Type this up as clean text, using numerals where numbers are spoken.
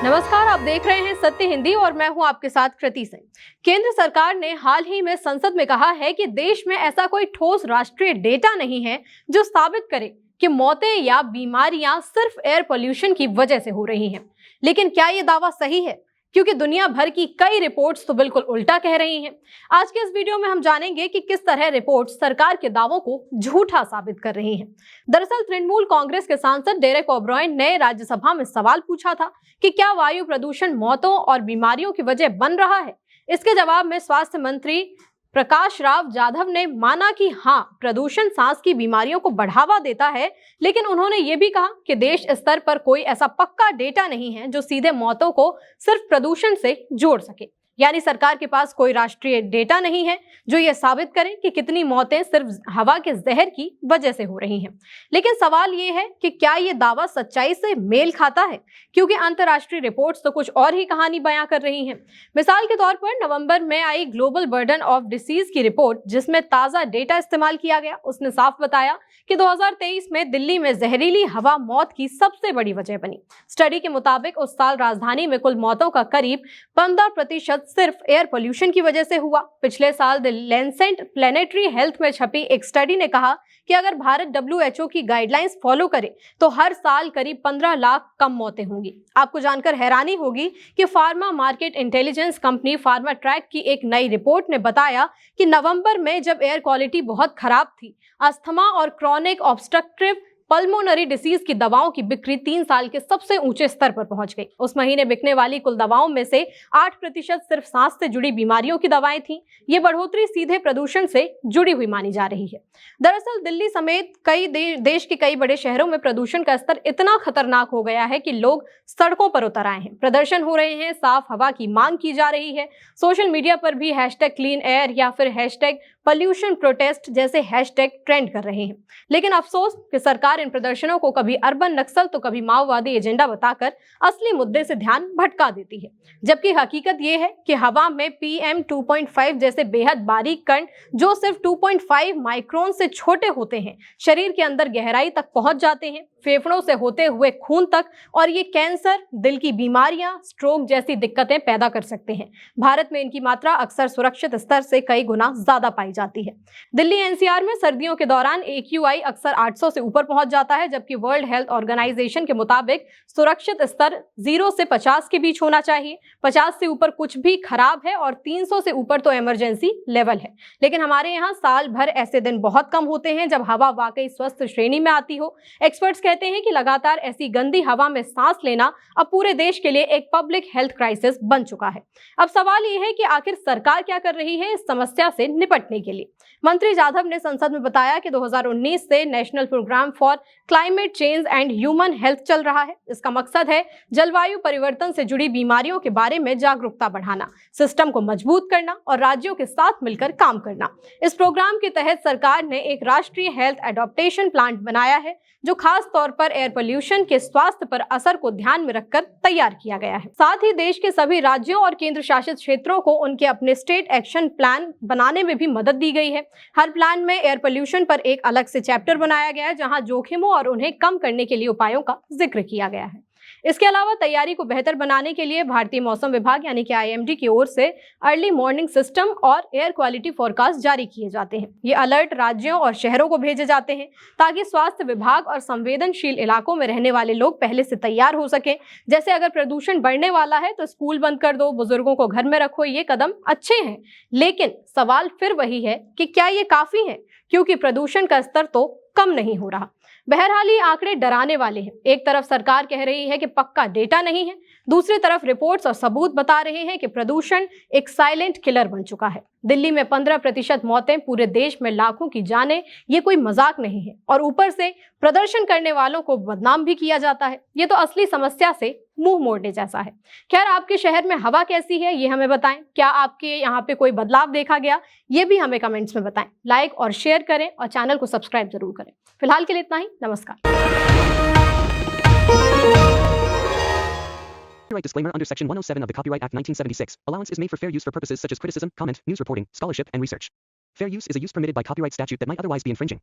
नमस्कार, आप देख रहे हैं सत्य हिंदी और मैं हूं आपके साथ कृति सिंह। केंद्र सरकार ने हाल ही में संसद में कहा है कि देश में ऐसा कोई ठोस राष्ट्रीय डेटा नहीं है जो साबित करे कि मौतें या बीमारियां सिर्फ एयर पोल्यूशन की वजह से हो रही हैं। लेकिन क्या ये दावा सही है? क्योंकि दुनिया भर की कई रिपोर्ट्स तो बिल्कुल उल्टा कह रही हैं। आज के इस वीडियो में हम जानेंगे कि किस तरह रिपोर्ट्स सरकार के दावों को झूठा साबित कर रही हैं। दरअसल तृणमूल कांग्रेस के सांसद डेरेक ओब्रायन ने राज्यसभा में सवाल पूछा था कि क्या वायु प्रदूषण मौतों और बीमारियों की वजह बन रहा है। इसके जवाब में स्वास्थ्य मंत्री प्रकाश राव जाधव ने माना कि हाँ, प्रदूषण सांस की बीमारियों को बढ़ावा देता है, लेकिन उन्होंने ये भी कहा कि देश स्तर पर कोई ऐसा पक्का डेटा नहीं है जो सीधे मौतों को सिर्फ प्रदूषण से जोड़ सके। यानी सरकार के पास कोई राष्ट्रीय डेटा नहीं है जो ये साबित करे कि कितनी मौतें सिर्फ हवा के जहर की वजह से हो रही हैं। लेकिन सवाल ये है कि क्या ये दावा सच्चाई से मेल खाता है, क्योंकि अंतर्राष्ट्रीय रिपोर्ट्स तो कुछ और ही कहानी बयां कर रही हैं। मिसाल के तौर पर नवंबर में आई ग्लोबल बर्डन ऑफ डिसीज की रिपोर्ट, जिसमें ताजा डेटा इस्तेमाल किया गया, उसने साफ बताया कि 2023 में दिल्ली में जहरीली हवा मौत की सबसे बड़ी वजह बनी। स्टडी के मुताबिक उस साल राजधानी में कुल मौतों का करीब 15% सिर्फ एयर पोल्यूशन की वजह से हुआ। पिछले साल द लैंसेट प्लैनेटरी हेल्थ में छपी एक स्टडी ने कहा कि अगर भारत WHO की गाइडलाइंस फॉलो करे तो हर साल करीब 15 लाख कम मौतें होंगी। आपको जानकर हैरानी होगी कि pharma market intelligence company pharma track की एक नई रिपोर्ट ने बताया कि नवंबर में जब एयर क्वालिटी बहुत खराब थी, अस्थमा और क्रॉनिक ऑब्स्ट्रक्टिव पल्मोनरी डिसीज की दवाओं की बिक्री 3 साल के सबसे ऊंचे स्तर पर पहुंच गई। उस महीने बिकने वाली कुल दवाओं में से 8% सिर्फ सांस से जुड़ी बीमारियों की दवाएं थीं। ये बढ़ोतरी सीधे प्रदूषण से जुड़ी हुई मानी जा रही है। दरअसल दिल्ली समेत कई देश के कई बड़े शहरों में प्रदूषण का स्तर इतना खतरनाक हो गया है कि लोग सड़कों पर उतर आए हैं, प्रदर्शन हो रहे हैं, साफ हवा की मांग की जा रही है। सोशल मीडिया पर भी #क्लीन एयर या फिर #पोल्यूशन प्रोटेस्ट जैसे हैशटैग ट्रेंड कर रहे हैं। लेकिन अफसोस कि सरकार इन प्रदर्शनों को कभी अर्बन नक्सल तो कभी माओवादी एजेंडा बताकर असली मुद्दे से ध्यान भटका देती है। जबकि हकीकत यह है कि हवा में PM 2.5 जैसे बेहद बारीक कण, जो सिर्फ 2.5 माइक्रोन से छोटे होते हैं, शरीर के अंदर गहराई तक पहुंच जाते हैं, फेफड़ों से होते हुए खून तक, और ये कैंसर, दिल की बीमारियां, स्ट्रोक जैसी दिक्कतें पैदा कर सकते हैं। भारत में इनकी मात्रा अक्सर सुरक्षित स्तर से कई गुना ज्यादा पाई जाती है। दिल्ली NCR में सर्दियों के दौरान AQI अक्सर 800 से ऊपर पहुंच जाता है, जबकि वर्ल्ड हेल्थ ऑर्गेनाइजेशन के मुताबिक सुरक्षित स्तर 0 से 50 के बीच होना चाहिए। 50 से ऊपर कुछ भी खराब है और 300 से ऊपर तो इमरजेंसी लेवल है। लेकिन हमारे यहाँ साल भर ऐसे दिन बहुत कम होते हैं जब हवा वाकई स्वस्थ श्रेणी में आती हो। एक्सपर्ट्स कहते हैं कि लगातार ऐसी गंदी हवा में सांस लेना अब पूरे देश के लिए एक पब्लिक हेल्थ क्राइसिस बन चुका है। अब सवाल ये है कि आखिर सरकार क्या कर रही है इस समस्या से निपटने के लिए। मंत्री जाधव ने संसद में बताया कि 2019 से national programme for climate change and human health चल रहा है। इसका मकसद है जलवायु परिवर्तन से जुड़ी बीमारियों के बारे में जागरूकता बढ़ाना, सिस्टम को मजबूत करना और राज्यों के साथ मिलकर काम करना। इस प्रोग्राम के तहत सरकार ने एक राष्ट्रीय हेल्थ एडॉप्टेशन प्लान बनाया है, जो खास तौर पर एयर पोल्यूशन के स्वास्थ्य पर असर को ध्यान में रखकर तैयार किया गया है। साथ ही देश के सभी राज्यों और केंद्र शासित क्षेत्रों को उनके अपने स्टेट एक्शन प्लान बनाने में भी मदद दी गई है। हर प्लान में एयर पोल्यूशन पर एक अलग से चैप्टर बनाया गया है, जहां जोखिमों और उन्हें कम करने के लिए उपायों का जिक्र किया गया है। इसके अलावा तैयारी को बेहतर बनाने के लिए भारतीय मौसम विभाग यानी कि IMD की ओर से अर्ली मॉर्निंग सिस्टम और एयर क्वालिटी फोरकास्ट जारी किए जाते हैं। ये अलर्ट राज्यों और शहरों को भेजे जाते हैं ताकि स्वास्थ्य विभाग और संवेदनशील इलाकों में रहने वाले लोग पहले से तैयार हो सकें। जैसे अगर प्रदूषण बढ़ने वाला है तो स्कूल बंद कर दो, बुजुर्गों को घर में रखो। ये कदम अच्छे हैं, लेकिन सवाल फिर वही है कि क्या ये काफी है, क्योंकि प्रदूषण का स्तर तो कम नहीं हो रहा। बहरहाल ये आंकड़े डराने वाले हैं। एक तरफ सरकार कह रही है कि पक्का डेटा नहीं है, दूसरी तरफ रिपोर्ट्स और सबूत बता रहे हैं कि प्रदूषण एक साइलेंट किलर बन चुका है। दिल्ली में 15% मौतें, पूरे देश में लाखों की जानें, ये कोई मजाक नहीं है। और ऊपर से प्रदर्शन करने वालों को बदनाम भी किया जाता है। ये तो असली समस्या से मुंह मोड़ने जैसा है। खैर, आपके शहर में हवा कैसी है ये हमें बताएं। क्या आपके यहाँ पे कोई बदलाव देखा गया, ये भी हमें कमेंट्स में बताएं। लाइक और शेयर करें और चैनल को सब्सक्राइब जरूर करें। फिलहाल के लिए इतना ही। नमस्कार। Copyright disclaimer under Section 107 of the Copyright Act 1976. Allowance is made for fair use for purposes such as criticism, comment, news reporting, scholarship, and research. Fair use is a use permitted by copyright statute that might otherwise be infringing.